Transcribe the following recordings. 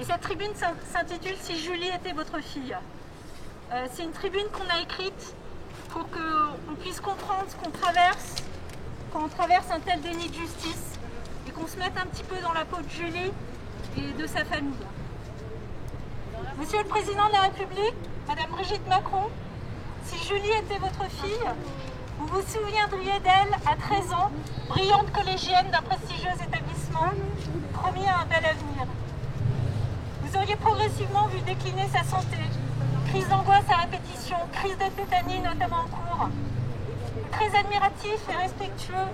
Et cette tribune s'intitule « Si Julie était votre fille ». C'est une tribune qu'on a écrite pour qu'on puisse comprendre ce qu'on traverse quand on traverse un tel déni de justice et qu'on se mette un petit peu dans la peau de Julie et de sa famille. Monsieur le Président de la République, Madame Brigitte Macron, si Julie était votre fille, vous vous souviendriez d'elle à 13 ans, brillante collégienne d'un prestigieux établissement, promis à un bel avenir. Vous auriez progressivement vu décliner sa santé, crise d'angoisse à répétition, crise de tétanie notamment en cours. Très admiratif et respectueux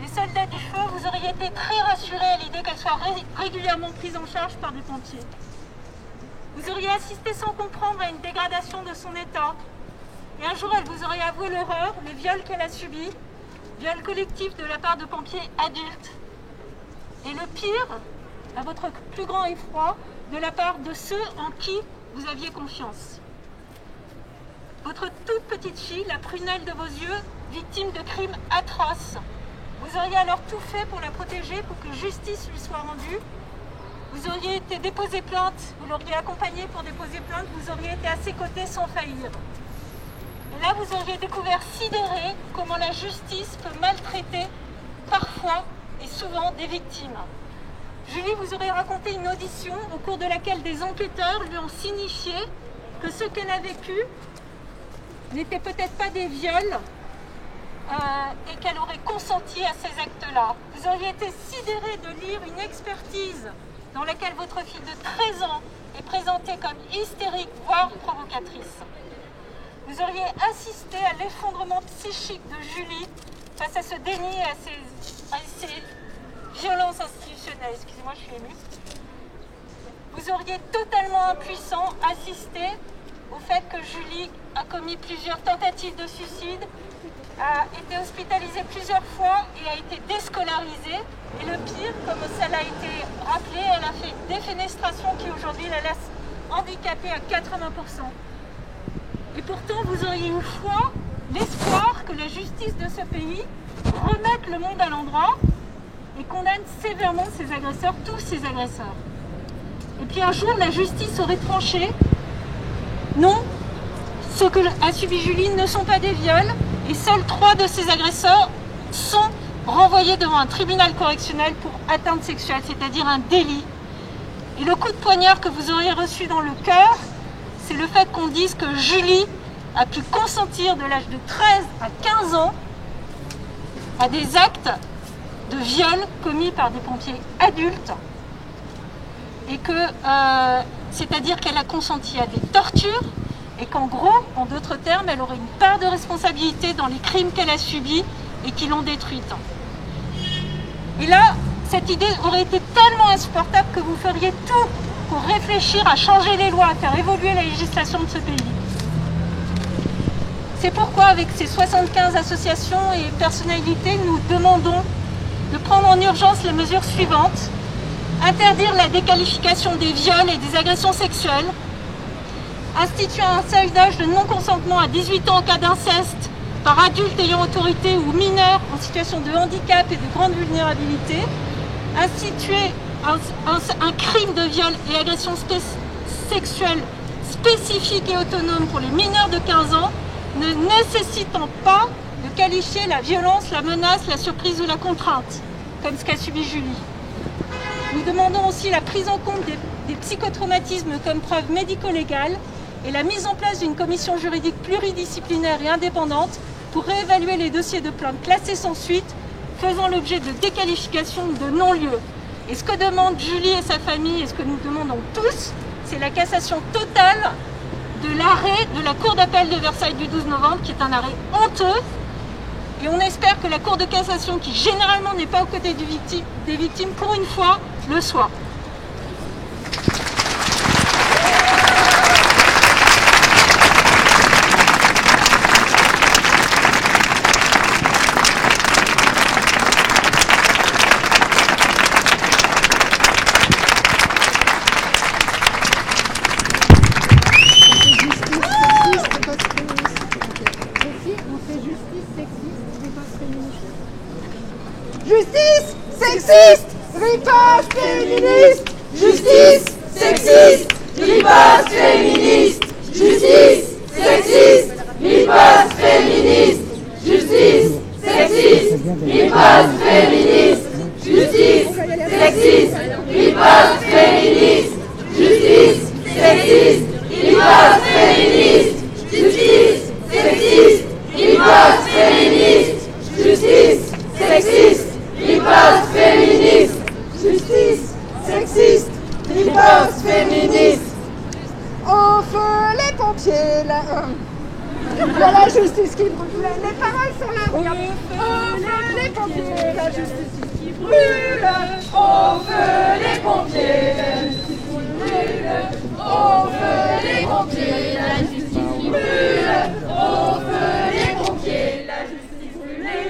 des soldats du feu, vous auriez été très rassuré à l'idée qu'elle soit régulièrement prise en charge par des pompiers. Vous auriez assisté sans comprendre à une dégradation de son état. Et un jour, elle vous aurait avoué l'horreur, les viols qu'elle a subis, viols collectifs de la part de pompiers adultes. Et le pire, à votre plus grand effroi, de la part de ceux en qui vous aviez confiance. Votre toute petite fille, la prunelle de vos yeux, victime de crimes atroces. Vous auriez alors tout fait pour la protéger, pour que justice lui soit rendue. Vous auriez été déposé plainte, vous l'auriez accompagnée pour déposer plainte, vous auriez été à ses côtés sans faillir. Et là, vous auriez découvert sidéré comment la justice peut maltraiter parfois et souvent des victimes. Julie vous aurait raconté une audition au cours de laquelle des enquêteurs lui ont signifié que ce qu'elle a vécu n'était peut-être pas des viols et qu'elle aurait consenti à ces actes-là. Vous auriez été sidéré de lire une expertise dans laquelle votre fille de 13 ans est présentée comme hystérique, voire provocatrice. Vous auriez assisté à l'effondrement psychique de Julie face à ce déni et à ces violences institutionnelles. Excusez-moi, je suis émue. Vous auriez totalement impuissant assisté au fait que Julie a commis plusieurs tentatives de suicide, a été hospitalisée plusieurs fois et a été déscolarisée. Et le pire, comme ça l'a été rappelé, elle a fait une défenestration qui aujourd'hui la laisse handicapée à 80%. Et pourtant, vous auriez eu foi, l'espoir que la justice de ce pays remette le monde à l'endroit et condamne sévèrement ces agresseurs, tous ces agresseurs. Et puis un jour, la justice aurait tranché. Non, ce que a subi Julie ne sont pas des viols et seuls 3 de ces agresseurs sont renvoyés devant un tribunal correctionnel pour atteinte sexuelle, c'est-à-dire un délit. Et le coup de poignard que vous auriez reçu dans le cœur, c'est le fait qu'on dise que Julie a pu consentir de l'âge de 13 à 15 ans à des actes de viol commis par des pompiers adultes et que, c'est-à-dire qu'elle a consenti à des tortures et qu'en gros, en d'autres termes, elle aurait une part de responsabilité dans les crimes qu'elle a subis et qui l'ont détruite. Et là, cette idée aurait été tellement insupportable que vous feriez tout pour réfléchir à changer les lois, à faire évoluer la législation de ce pays. C'est pourquoi, avec ces 75 associations et personnalités, nous demandons de prendre en urgence les mesures suivantes. Interdire la déqualification des viols et des agressions sexuelles. Instituer un seuil d'âge de non-consentement à 18 ans en cas d'inceste par adulte ayant autorité ou mineur en situation de handicap et de grande vulnérabilité. Instituer un crime de viol et agression sexuelle spécifique et autonome pour les mineurs de 15 ans, ne nécessitant pas de qualifier la violence, la menace, la surprise ou la contrainte, comme ce qu'a subi Julie. Nous demandons aussi la prise en compte des psychotraumatismes comme preuve médico-légale et la mise en place d'une commission juridique pluridisciplinaire et indépendante pour réévaluer les dossiers de plainte classés sans suite, faisant l'objet de déqualification ou de non-lieu. Et ce que demande Julie et sa famille, et ce que nous demandons tous, c'est la cassation totale de l'arrêt de la Cour d'appel de Versailles du 12 novembre, qui est un arrêt honteux. Et on espère que la Cour de cassation, qui généralement n'est pas aux côtés des victimes, pour une fois, le soit. Justice sexiste, riposte féministe. Justice sexiste. féministe. Justice sexiste, riposte féministe. Justice sexiste, riposte féministe. Justice sexiste, riposte féministe. Justice sexiste, riposte féministe. Justice sexiste, riposte féministe. Justice sexiste, riposte féministe. Justice sexiste, riposte féministe. Au feu les pompiers, la justice qui brûle. Les paroles sont là. Au feu les pompiers, la justice qui brûle. Au feu les pompiers, la justice qui brûle. Au feu les pompiers, la justice qui brûle. Au feu les pompiers, la justice brûle.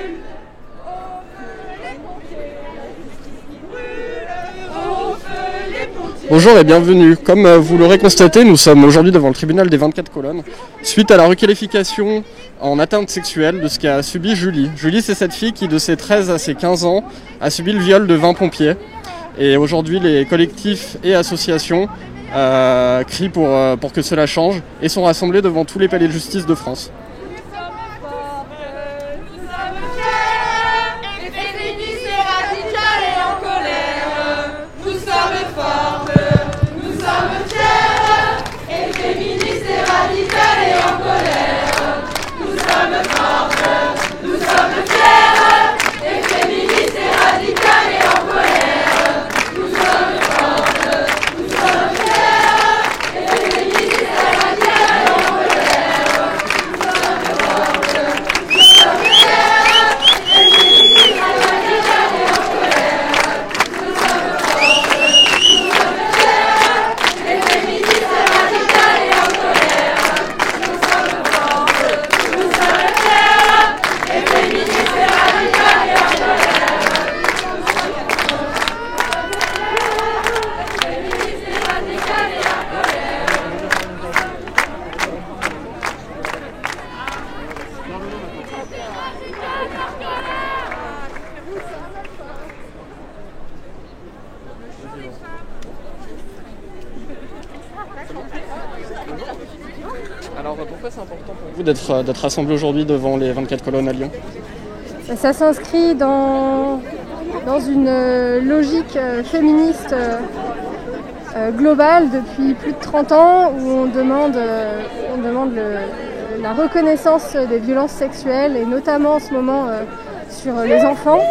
Au feu les pompiers, la justice qui brûle. Au feu les pompiers. Bonjour et bienvenue. Comme vous l'aurez constaté, nous sommes aujourd'hui devant le tribunal des 24 colonnes suite à la requalification en atteinte sexuelle de ce qu'a subi Julie. Julie, c'est cette fille qui, de ses 13 à ses 15 ans, a subi le viol de 20 pompiers. Et aujourd'hui, les collectifs et associations crient pour que cela change et sont rassemblés devant tous les palais de justice de France. Alors pourquoi c'est important pour vous d'être rassemblés aujourd'hui devant les 24 colonnes à Lyon? Ça s'inscrit dans une logique féministe globale depuis plus de 30 ans où on demande la reconnaissance des violences sexuelles et notamment en ce moment sur les enfants.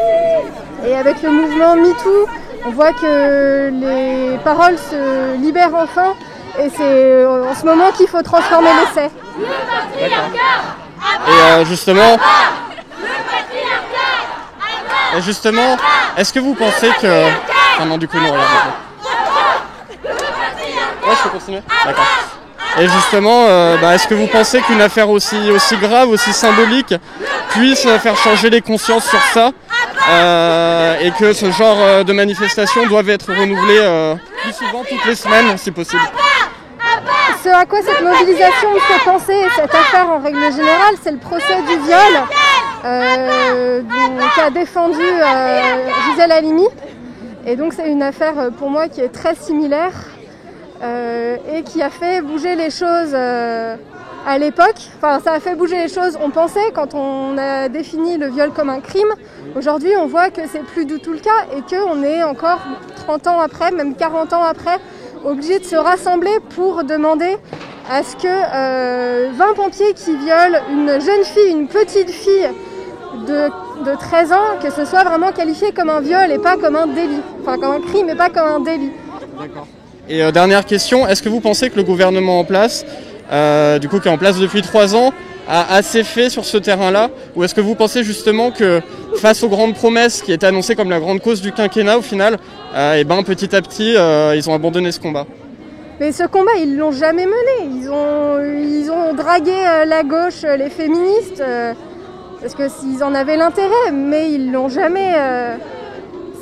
Et avec le mouvement MeToo, on voit que les paroles se libèrent enfin et c'est en ce moment qu'il faut transformer l'essai. Et justement, est-ce que vous pensez que... Ah non, du coup, non, regarde. Ouais, je peux continuer? D'accord. Et justement, est-ce que vous pensez qu'une affaire aussi grave, aussi symbolique, puisse faire changer les consciences sur ça et que ce genre de manifestations doivent être renouvelées plus souvent, toutes les semaines, si possible? Ce à quoi cette mobilisation me fait penser, cette affaire en règle générale, c'est le procès du viol qu'a défendu Gisèle Halimi. Et donc c'est une affaire pour moi qui est très similaire et qui a fait bouger les choses à l'époque. Enfin, ça a fait bouger les choses, on pensait, quand on a défini le viol comme un crime. Aujourd'hui, on voit que c'est plus du tout le cas et qu'on est encore 30 ans après, même 40 ans après, obligés de se rassembler pour demander à ce que 20 pompiers qui violent une jeune fille, une petite fille de 13 ans, que ce soit vraiment qualifié comme un viol et pas comme un délit. Enfin, comme un crime et pas comme un délit. D'accord. Et dernière question, est-ce que vous pensez que le gouvernement en place, qui est en place depuis 3 ans, a assez fait sur ce terrain-là? Ou est-ce que vous pensez justement que face aux grandes promesses qui étaient annoncées comme la grande cause du quinquennat au final, petit à petit, ils ont abandonné ce combat? Mais ce combat, ils l'ont jamais mené. Ils ont dragué la gauche, les féministes, parce que s'ils en avaient l'intérêt, mais ils l'ont jamais...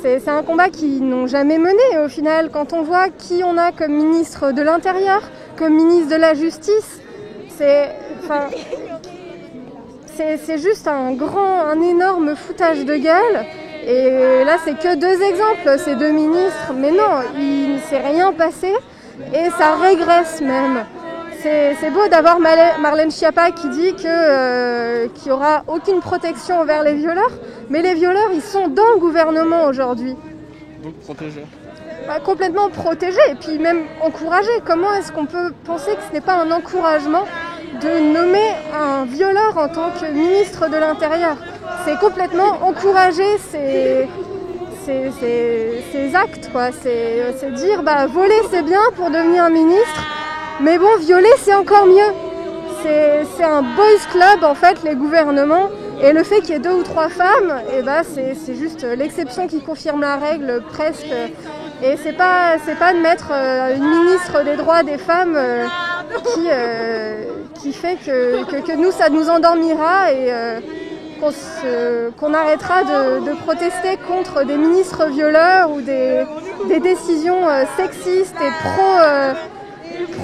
C'est un combat qu'ils n'ont jamais mené. Au final, quand on voit qui on a comme ministre de l'Intérieur, comme ministre de la Justice, c'est juste un énorme foutage de gueule. Et là, c'est que 2 exemples, ces 2 ministres. Mais non, il ne s'est rien passé et ça régresse même. c'est beau d'avoir Marlène Schiappa qui dit qu'il n'y aura aucune protection envers les violeurs, mais les violeurs, ils sont dans le gouvernement aujourd'hui. Donc protégés. Complètement protégés et puis même encouragés. Comment est-ce qu'on peut penser que ce n'est pas un encouragement de nommer un violeur en tant que ministre de l'Intérieur? C'est complètement encourager ces actes, quoi. C'est dire, voler c'est bien pour devenir ministre, mais bon, violer c'est encore mieux. C'est un boys club en fait, les gouvernements, et le fait qu'il y ait 2 ou 3 femmes, c'est juste l'exception qui confirme la règle presque. Et c'est pas de mettre une ministre des droits des femmes qui fait que nous ça nous endormira et qu'on arrêtera de protester contre des ministres violeurs ou des décisions sexistes et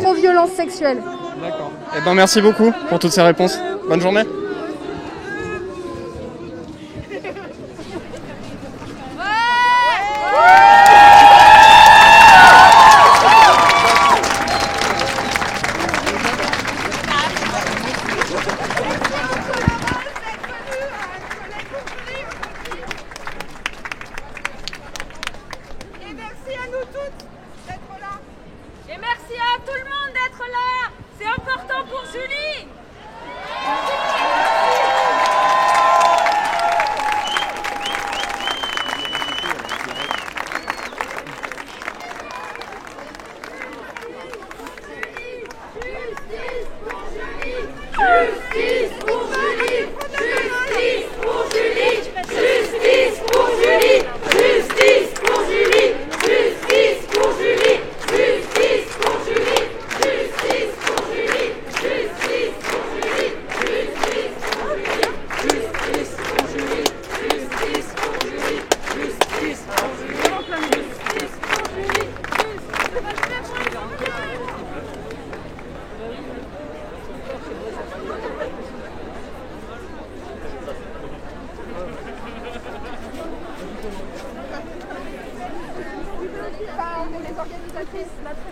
pro-violence sexuelle. D'accord. Eh ben merci beaucoup pour toutes ces réponses. Bonne journée.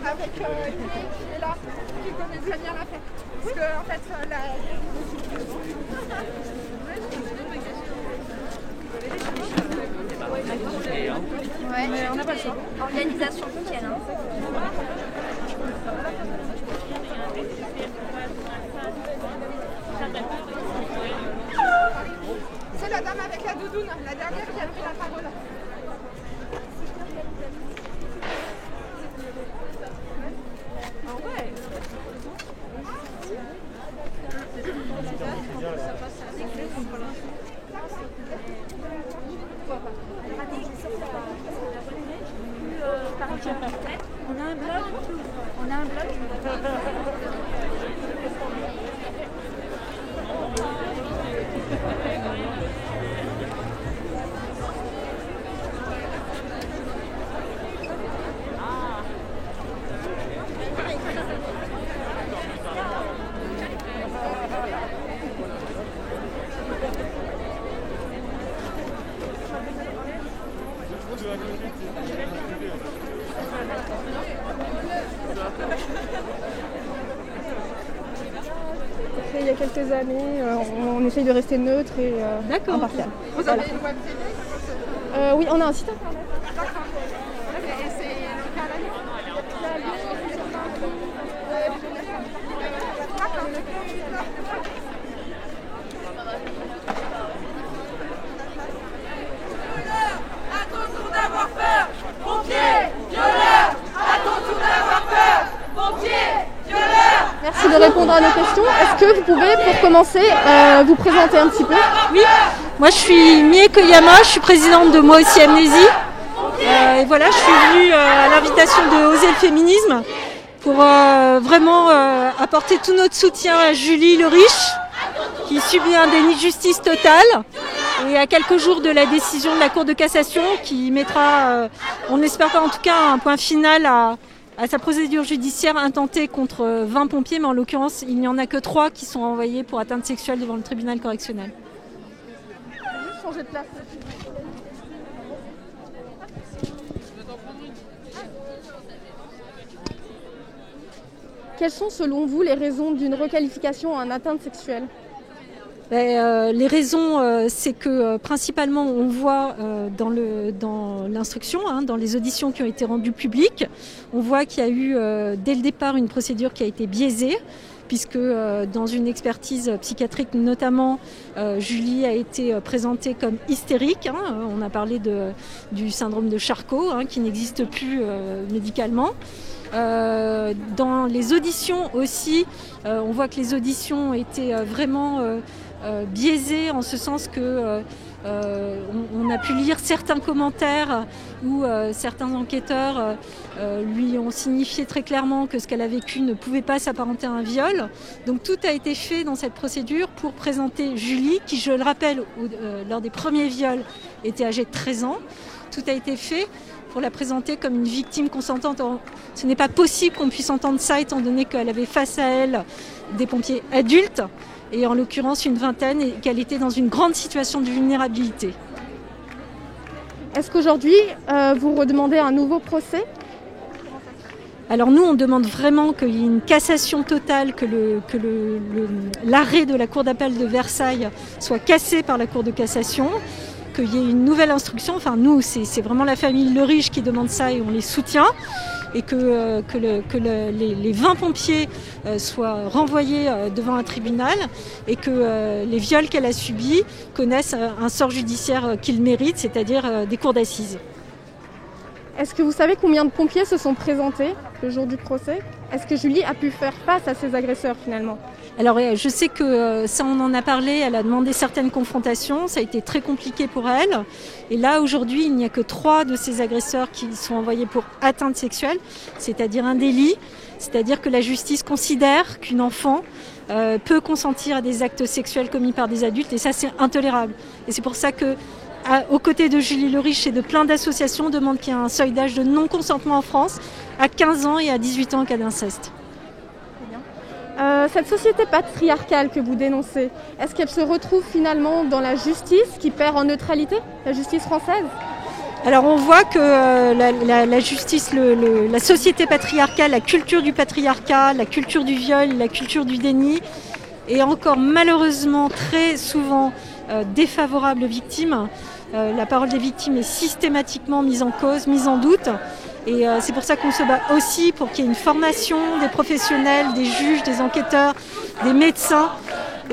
Avec Lily qui est là, qui connaît très bien l'affaire. Parce que en fait, Ouais, mais on n'a pas le choix. Organisation nickel. Hein. C'est la dame avec la doudoune, la dernière qui a pris la parole. On a un bloc. On a un bloc. Il y a quelques années, on essaye de rester neutre et impartial. Vous avez une web télé? Oui, on a un site internet. D'accord. Et c'est local à Attention d'avoir peur, pompiers, violeurs, attention d'avoir peur, pompiers, violeurs. Merci de répondre à nos questions. Est-ce que vous pouvez, pour commencer, vous présenter un petit peu? Oui, moi je suis Mie Koyama, je suis présidente de Moi aussi Amnésie. Et voilà, je suis venue à l'invitation de Oser le féminisme pour vraiment apporter tout notre soutien à Julie Le Riche, qui subit un déni de justice total. Et à quelques jours de la décision de la Cour de cassation qui mettra, on espère en tout cas, un point final à sa procédure judiciaire intentée contre 20 pompiers, mais en l'occurrence, il n'y en a que 3 qui sont envoyés pour atteinte sexuelle devant le tribunal correctionnel. Changer de place. Quelles sont selon vous les raisons d'une requalification en atteinte sexuelle ? Les raisons, c'est que principalement on voit dans l'instruction, dans les auditions qui ont été rendues publiques, on voit qu'il y a eu dès le départ une procédure qui a été biaisée, puisque dans une expertise psychiatrique notamment, Julie a été présentée comme hystérique. On a parlé du syndrome de Charcot, qui n'existe plus médicalement. Dans les auditions aussi, on voit que les auditions étaient vraiment biaisées en ce sens que on a pu lire certains commentaires où certains enquêteurs lui ont signifié très clairement que ce qu'elle a vécu ne pouvait pas s'apparenter à un viol. Donc tout a été fait dans cette procédure pour présenter Julie, qui, je le rappelle, lors des premiers viols était âgée de 13 ans. Tout a été fait pour la présenter comme une victime consentante. Ce n'est pas possible qu'on puisse entendre ça étant donné qu'elle avait face à elle des pompiers adultes et en l'occurrence une vingtaine et qu'elle était dans une grande situation de vulnérabilité. Est-ce qu'aujourd'hui vous redemandez un nouveau procès ? Alors nous on demande vraiment qu'il y ait une cassation totale, que l'arrêt de la Cour d'appel de Versailles soit cassé par la Cour de cassation, qu'il y ait une nouvelle instruction. Enfin nous c'est vraiment la famille Le Riche qui demande ça et on les soutient, et que les 20 pompiers soient renvoyés devant un tribunal et que les viols qu'elle a subis connaissent un sort judiciaire qu'ils méritent, c'est-à-dire des cours d'assises. Est-ce que vous savez combien de pompiers se sont présentés le jour du procès ? Est-ce que Julie a pu faire face à ses agresseurs finalement ? Alors je sais que ça on en a parlé, elle a demandé certaines confrontations, ça a été très compliqué pour elle. Et là aujourd'hui il n'y a que 3 de ces agresseurs qui sont envoyés pour atteinte sexuelle, c'est-à-dire un délit, c'est-à-dire que la justice considère qu'une enfant peut consentir à des actes sexuels commis par des adultes et ça c'est intolérable. Et c'est pour ça que aux côtés de Julie Le Riche et de plein d'associations, on demande qu'il y ait un seuil d'âge de non-consentement en France à 15 ans et à 18 ans en cas d'inceste. Cette société patriarcale que vous dénoncez, est-ce qu'elle se retrouve finalement dans la justice qui perd en neutralité, la justice française ? Alors on voit que la justice, la société patriarcale, la culture du patriarcat, la culture du viol, la culture du déni est encore malheureusement très souvent défavorable aux victimes. La parole des victimes est systématiquement mise en cause, mise en doute. Et c'est pour ça qu'on se bat aussi pour qu'il y ait une formation des professionnels, des juges, des enquêteurs, des médecins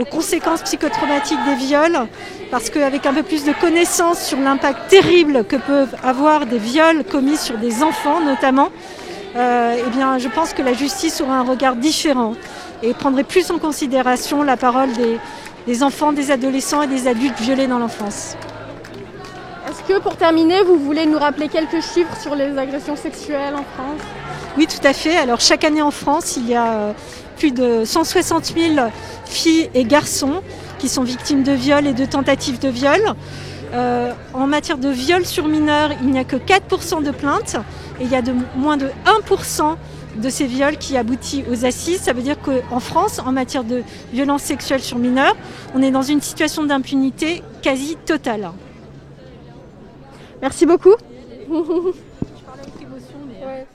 aux conséquences psychotraumatiques des viols. Parce qu'avec un peu plus de connaissances sur l'impact terrible que peuvent avoir des viols commis sur des enfants notamment, eh bien, je pense que la justice aura un regard différent et prendrait plus en considération la parole des enfants, des adolescents et des adultes violés dans l'enfance. Est-ce que pour terminer, vous voulez nous rappeler quelques chiffres sur les agressions sexuelles en France ? Oui, tout à fait. Alors chaque année en France, il y a plus de 160 000 filles et garçons qui sont victimes de viols et de tentatives de viol. En matière de viol sur mineurs, il n'y a que 4% de plaintes et il y a moins de 1% de ces viols qui aboutit aux assises. Ça veut dire qu'en France, en matière de violences sexuelles sur mineurs, on est dans une situation d'impunité quasi totale. Merci beaucoup. Je parlais avec émotion, mais... Ouais.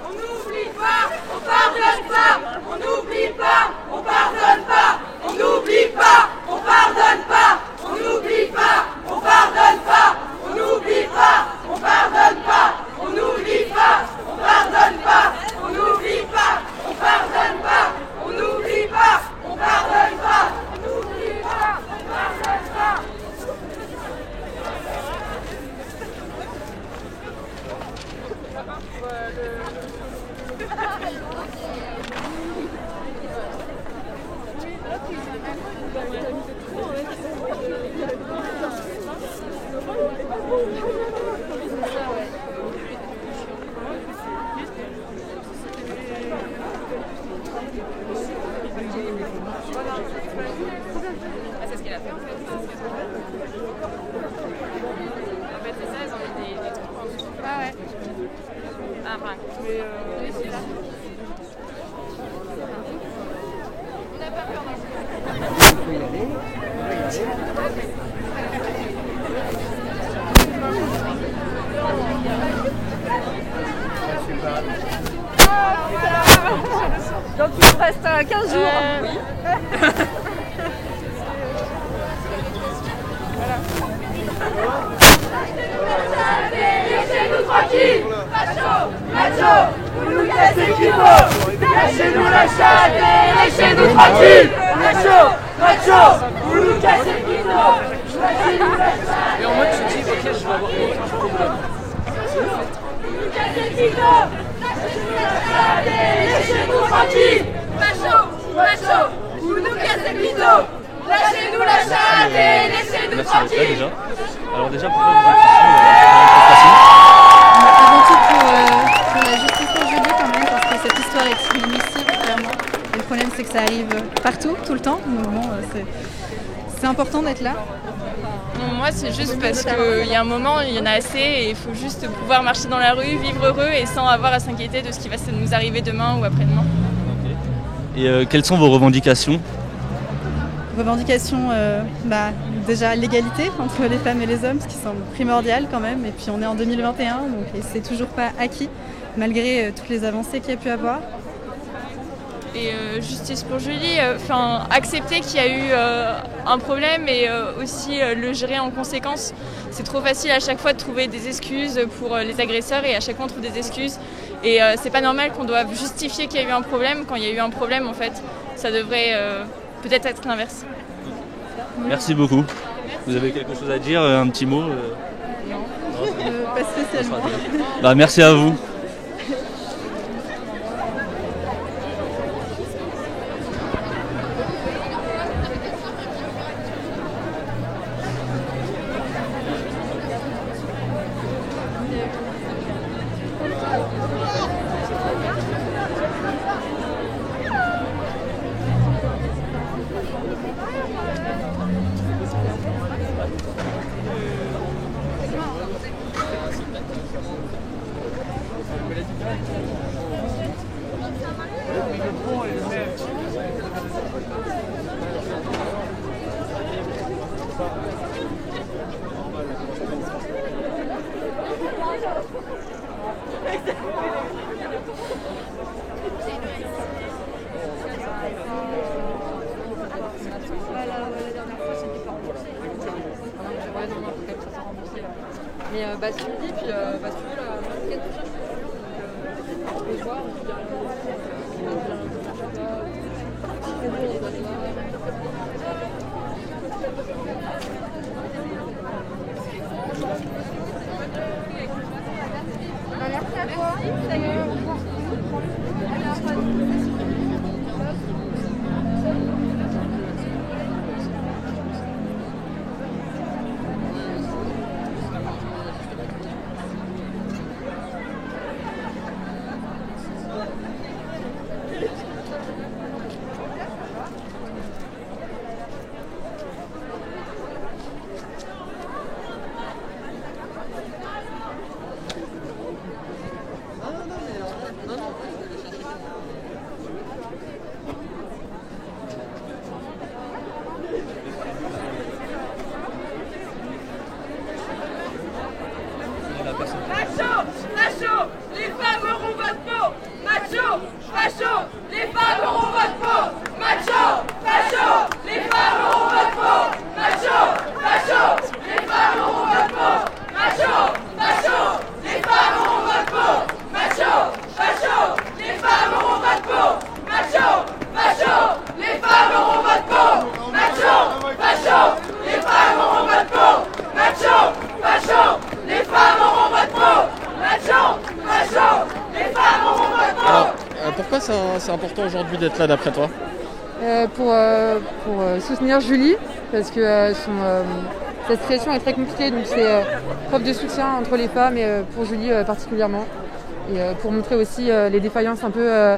On n'oublie pas, on pardonne pas. On n'oublie pas, on pardonne pas. Donc il nous reste 15 jours. Oui. Laissez-nous tranquilles. Macho, vous nous cassez qui vaut. Lâchez-nous la chatte et laissez-nous tranquilles. Macho, vous nous cassez qui vaut. Lâchez-nous la chatte. Et en mode tu dis ok je vais avoir aucun problème. Vous nous cassez qui vaut. Lâchez-nous la chatte et laissez-nous tranquilles. Macho, vous nous cassez qui vaut. Lâchez-nous la chatte et laissez-nous tranquilles. Déjà. Alors déjà pourquoi vous Avant tout pour la justice pour Julie quand même, parce que cette histoire est inadmissible clairement. Et le problème c'est que ça arrive partout, tout le temps. Donc bon, c'est important d'être là. Non, moi c'est juste parce qu'il y a un moment, il y en a assez et il faut juste pouvoir marcher dans la rue, vivre heureux et sans avoir à s'inquiéter de ce qui va nous arriver demain ou après-demain. Okay. Et quelles sont vos revendications ? Revendications, déjà l'égalité entre les femmes et les hommes, ce qui semble primordial quand même. Et puis on est en 2021, donc c'est toujours pas acquis, malgré toutes les avancées qu'il y a pu avoir. Et justice pour Julie, accepter qu'il y a eu un problème et aussi le gérer en conséquence. C'est trop facile à chaque fois de trouver des excuses pour les agresseurs et à chaque fois on trouve des excuses. Et c'est pas normal qu'on doive justifier qu'il y a eu un problème quand il y a eu un problème en fait. Ça devrait peut-être être l'inverse. Merci beaucoup. Vous avez quelque chose à dire, un petit mot Non, pas spécialement. Merci à vous. Mais suivi, puis suivi la week-end prochain. On peut voir, Merci à toi. Macho, les femmes auront votre peau. Macho, les femmes auront votre peau. Macho, les femmes auront votre peau. Macho, les femmes auront votre peau. Macho, les femmes auront votre peau. Macho, les femmes auront votre peau. Macho, les femmes auront votre peau. Macho, les femmes auront votre peau. Macho, les femmes auront votre peau. Macho, les femmes auront votre peau. Alors, pourquoi c'est important aujourd'hui d'être là d'après toi ? pour soutenir Julie, parce que sa situation est très compliquée, donc c'est preuve de soutien entre les femmes et pour Julie particulièrement. Et pour montrer aussi les défaillances un peu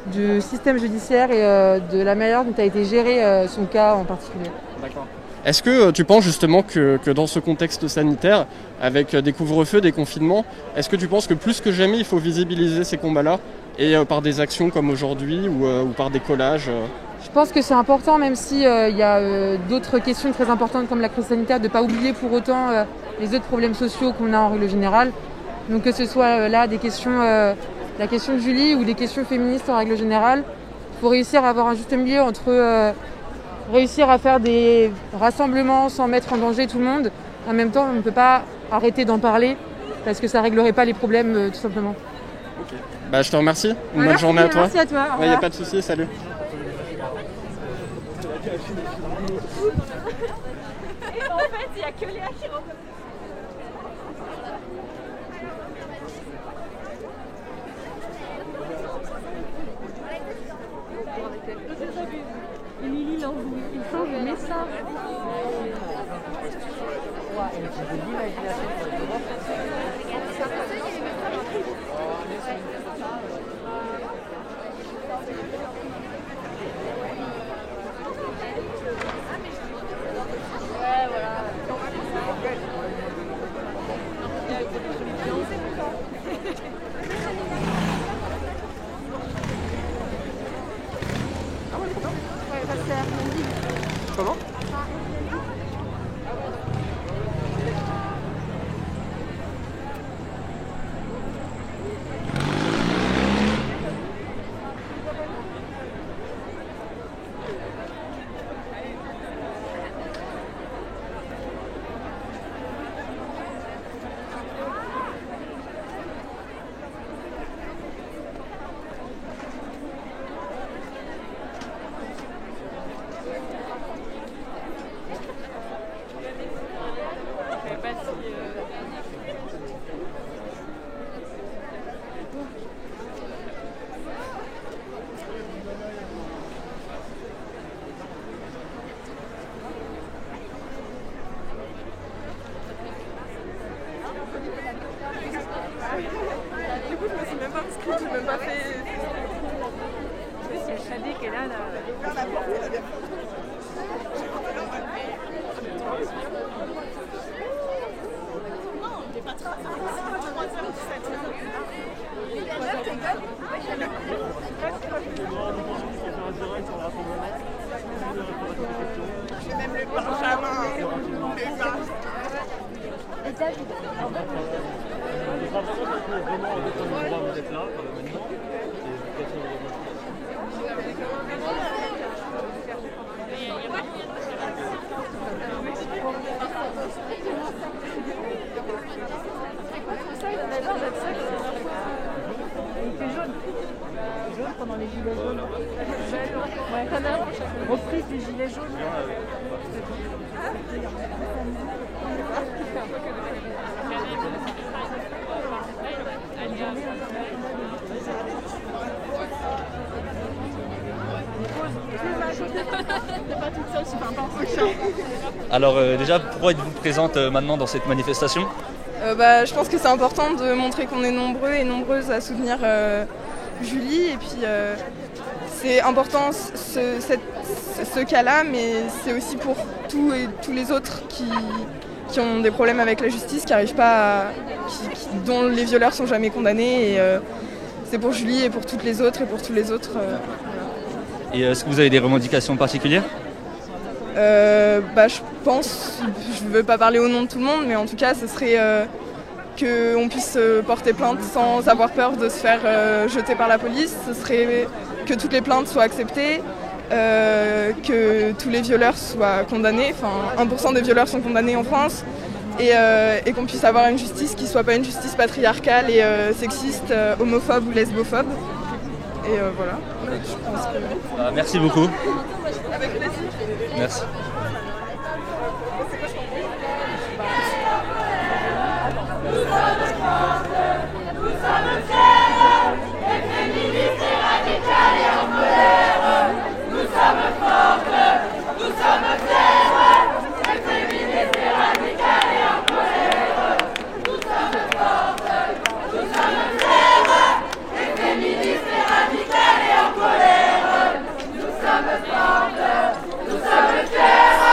du système judiciaire et de la manière dont a été géré son cas en particulier. D'accord. Est-ce que tu penses justement que dans ce contexte sanitaire, avec des couvre-feux, des confinements, est-ce que tu penses que plus que jamais il faut visibiliser ces combats-là et par des actions comme aujourd'hui ou par des collages Je pense que c'est important, même si il y a d'autres questions très importantes comme la crise sanitaire, de ne pas oublier pour autant les autres problèmes sociaux qu'on a en règle générale. Donc que ce soit là des questions, la question de Julie ou des questions féministes en règle générale, il faut réussir à avoir un juste milieu entre réussir à faire des rassemblements sans mettre en danger tout le monde. En même temps, on ne peut pas arrêter d'en parler parce que ça ne réglerait pas les problèmes tout simplement. Okay. Bah, je te remercie. Une bonne journée à toi. Merci à toi. Il n'y a pas de souci, salut. Et en fait, il n'y a que Léa qui rentre. Lily, il change le message. Comment ? Pendant les gilets jaunes. Ouais, reprise des gilets jaunes. Alors déjà, pourquoi êtes-vous présente maintenant dans cette manifestation ? Je pense que c'est important de montrer qu'on est nombreux et nombreuses à soutenir Julie, et puis c'est important ce cas-là, mais c'est aussi pour tous les autres qui ont des problèmes avec la justice, qui arrivent pas dont les violeurs sont jamais condamnés, et c'est pour Julie et pour toutes les autres et pour tous les autres. Et est-ce que vous avez des revendications particulières ? Je pense, je ne veux pas parler au nom de tout le monde, mais en tout cas ce serait qu'on puisse porter plainte sans avoir peur de se faire jeter par la police. Ce serait que toutes les plaintes soient acceptées, que tous les violeurs soient condamnés, enfin 1% des violeurs sont condamnés en France, et qu'on puisse avoir une justice qui ne soit pas une justice patriarcale et sexiste, homophobe ou lesbophobe. Et voilà. Je pense que... Merci beaucoup. Avec plaisir. Merci. Nous sommes fiers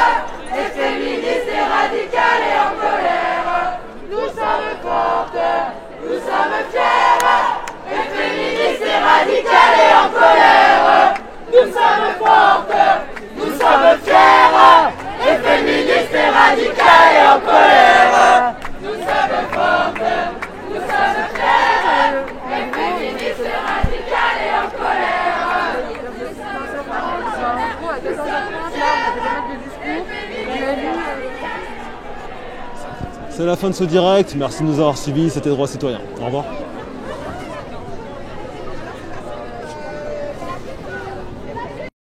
C'est la fin de ce direct. Merci de nous avoir suivis. C'était Droits Citoyens. Au revoir.